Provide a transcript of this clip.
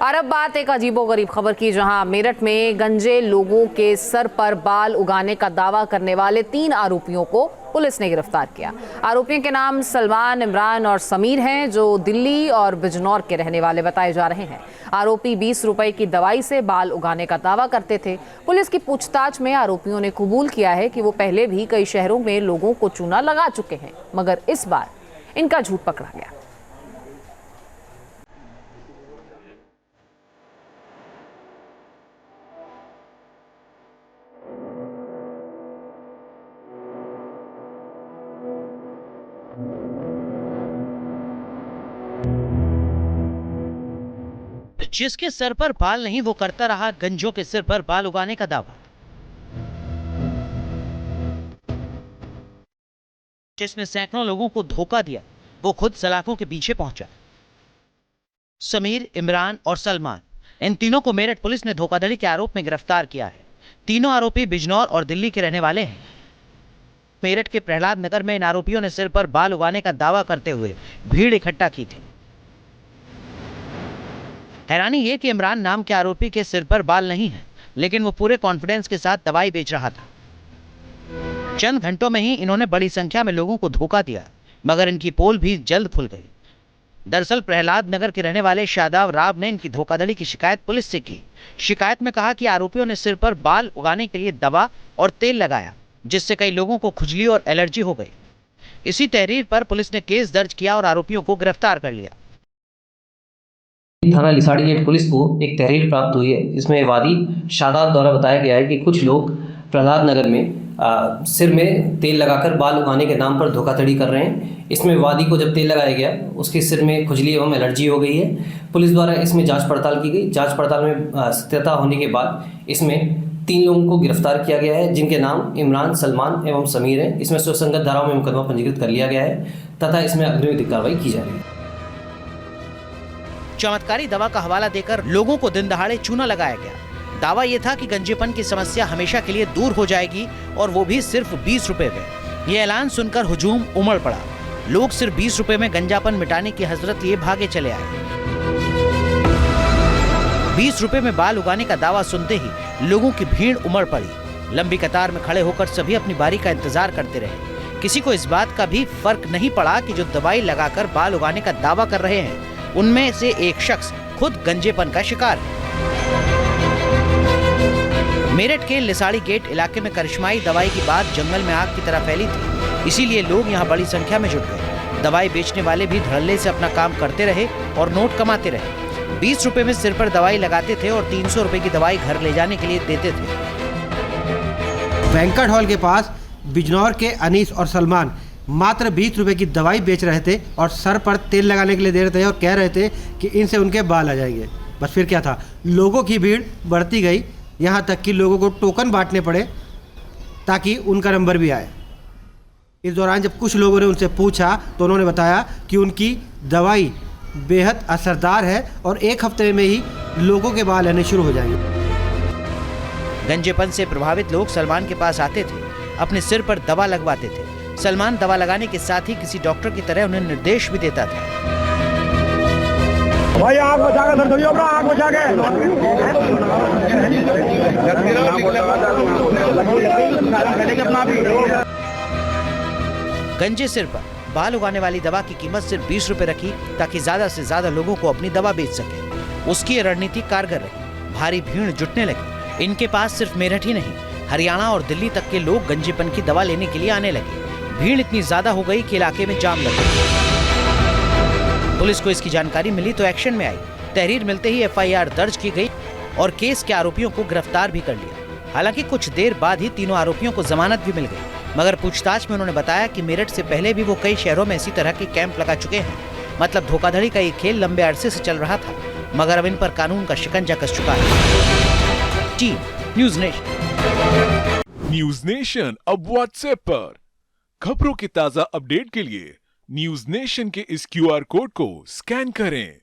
और अब बात एक अजीबोगरीब खबर की, जहां मेरठ में गंजे लोगों के सर पर बाल उगाने का दावा करने वाले 3 आरोपियों को पुलिस ने गिरफ्तार किया। आरोपियों के नाम सलमान, इमरान और समीर हैं, जो दिल्ली और बिजनौर के रहने वाले बताए जा रहे हैं। आरोपी 20 रुपए की दवाई से बाल उगाने का दावा करते थे। पुलिस की पूछताछ में आरोपियों ने कबूल किया है कि वो पहले भी कई शहरों में लोगों को चूना लगा चुके हैं, मगर इस बार इनका झूठ पकड़ा गया। जिसके सर पर बाल नहीं वो करता रहा गंजों के सिर पर बाल उगाने का दावा। जिसने सैकड़ों लोगों को धोखा दिया, वो खुद सलाखों के पीछे पहुंचा। समीर, इमरान और सलमान, इन तीनों को मेरठ पुलिस ने धोखाधड़ी के आरोप में गिरफ्तार किया है। तीनों आरोपी बिजनौर और दिल्ली के रहने वाले हैं। मेरठ के प्रहलाद नगर में इन आरोपियों ने सिर पर बाल उगाने का दावा करते हुए भीड़ इकट्ठा की थी। हैरानी ये कि इमरान नाम के आरोपी के सिर पर बाल नहीं है, लेकिन वो पूरे कॉन्फिडेंस के साथ दवाई बेच रहा था। चंद घंटों में ही इन्होंने बड़ी संख्या में लोगों को धोखा दिया, मगर इनकी पोल भी जल्द खुल गई। दरअसल प्रहलाद नगर के रहने वाले शादाब राव ने इनकी धोखाधड़ी की शिकायत पुलिस से की। शिकायत में कहा कि आरोपियों ने सिर पर बाल उगाने के लिए दवा और तेल लगाया, जिससे कई लोगों को खुजली और एलर्जी हो गई। इसी तहरीर पर पुलिस ने केस दर्ज किया और आरोपियों को गिरफ्तार कर लिया। थाना लिसाड़ी गेट पुलिस को एक तहरीर प्राप्त हुई है। इसमें वादी शादाब द्वारा बताया गया है कि कुछ लोग प्रहलाद नगर में सिर में तेल लगाकर बाल उगाने के नाम पर धोखाधड़ी कर रहे हैं। इसमें वादी को जब तेल लगाया गया, उसके सिर में खुजली एवं एलर्जी हो गई है। पुलिस द्वारा इसमें जांच पड़ताल की गई। जांच पड़ताल में सत्यता होने के बाद इसमें 3 लोगों को गिरफ्तार किया गया है, जिनके नाम इमरान, सलमान एवं समीर हैं। इसमें सुसंगत धाराओं में मुकदमा पंजीकृत कर लिया गया है तथा इसमें अग्रिम विधिक कार्रवाई की जा रही है। चमत्कारी दवा का हवाला देकर लोगों को दिन दहाड़े चूना लगाया गया। दावा यह था कि गंजेपन की समस्या हमेशा के लिए दूर हो जाएगी, और वो भी सिर्फ 20 रुपए में। ये ऐलान सुनकर हुजूम उमड़ पड़ा। लोग सिर्फ 20 रुपए में गंजापन मिटाने की हजरत लिए भागे चले आए। 20 रुपए में बाल उगाने का दावा सुनते ही लोगों की भीड़ उमड़ पड़ी। लंबी कतार में खड़े होकर सभी अपनी बारी का इंतजार करते रहे। किसी को इस बात का भी फर्क नहीं पड़ा कि जो दवाई लगाकर बाल उगाने का दावा कर रहे हैं, उनमें से एक शख्स खुद गंजेपन का शिकार है। मेरठ के लिसाड़ी गेट इलाके में करिश्माई दवाई की बात जंगल में आग की तरह फैली थी, इसीलिए लोग यहां बड़ी संख्या में जुट गए। दवाई बेचने वाले भी धड़ल्ले से अपना काम करते रहे और नोट कमाते रहे। 20 रुपए में सिर पर दवाई लगाते थे और 300 रुपए की दवाई घर ले जाने के लिए देते थे। बैंक्वेट हॉल के पास बिजनौर के अनीस और सलमान मात्र 20 रुपए की दवाई बेच रहे थे और सर पर तेल लगाने के लिए दे रहे थे और कह रहे थे कि इनसे उनके बाल आ जाएंगे। बस फिर क्या था, लोगों की भीड़ बढ़ती गई, यहाँ तक कि लोगों को टोकन बांटने पड़े ताकि उनका नंबर भी आए। इस दौरान जब कुछ लोगों ने उनसे पूछा तो उन्होंने बताया कि उनकी दवाई बेहद असरदार है और 1 हफ्ते में ही लोगों के बाल आने शुरू हो जाएंगे। गंजेपन से प्रभावित लोग सलमान के पास आते थे, अपने सिर पर दवा लगवाते थे। सलमान दवा लगाने के साथ ही किसी डॉक्टर की तरह उन्हें निर्देश भी देता था। भाई आग बचा के धर दो, आग बचा के। गंजे सिर पर बाल उगाने वाली दवा की कीमत सिर्फ 20 रुपए रखी, ताकि ज्यादा से ज्यादा लोगों को अपनी दवा बेच सके। उसकी रणनीति कारगर रही। भारी भीड़ जुटने लगी। इनके पास सिर्फ मेरठ ही नहीं, हरियाणा और दिल्ली तक के लोग गंजेपन की दवा लेने के लिए आने लगे। भीड़ इतनी ज्यादा हो गई कि इलाके में जाम लग गया। पुलिस को इसकी जानकारी मिली तो एक्शन में आई। तहरीर मिलते ही FIR दर्ज की गई और केस के आरोपियों को गिरफ्तार भी कर लिया। हालांकि कुछ देर बाद ही तीनों आरोपियों को जमानत भी मिल गई, मगर पूछताछ में उन्होंने बताया कि मेरठ से पहले भी वो कई शहरों में इसी तरह के कैंप लगा चुके हैं। मतलब धोखाधड़ी का ये खेल लंबे अरसे से चल रहा था, मगर अब इन पर कानून का शिकंजा कस चुका है। Team news nation. News nation अब व्हाट्सएप पर खबरों की ताजा अपडेट के लिए न्यूज़ नेशन के इस QR कोड को स्कैन करें।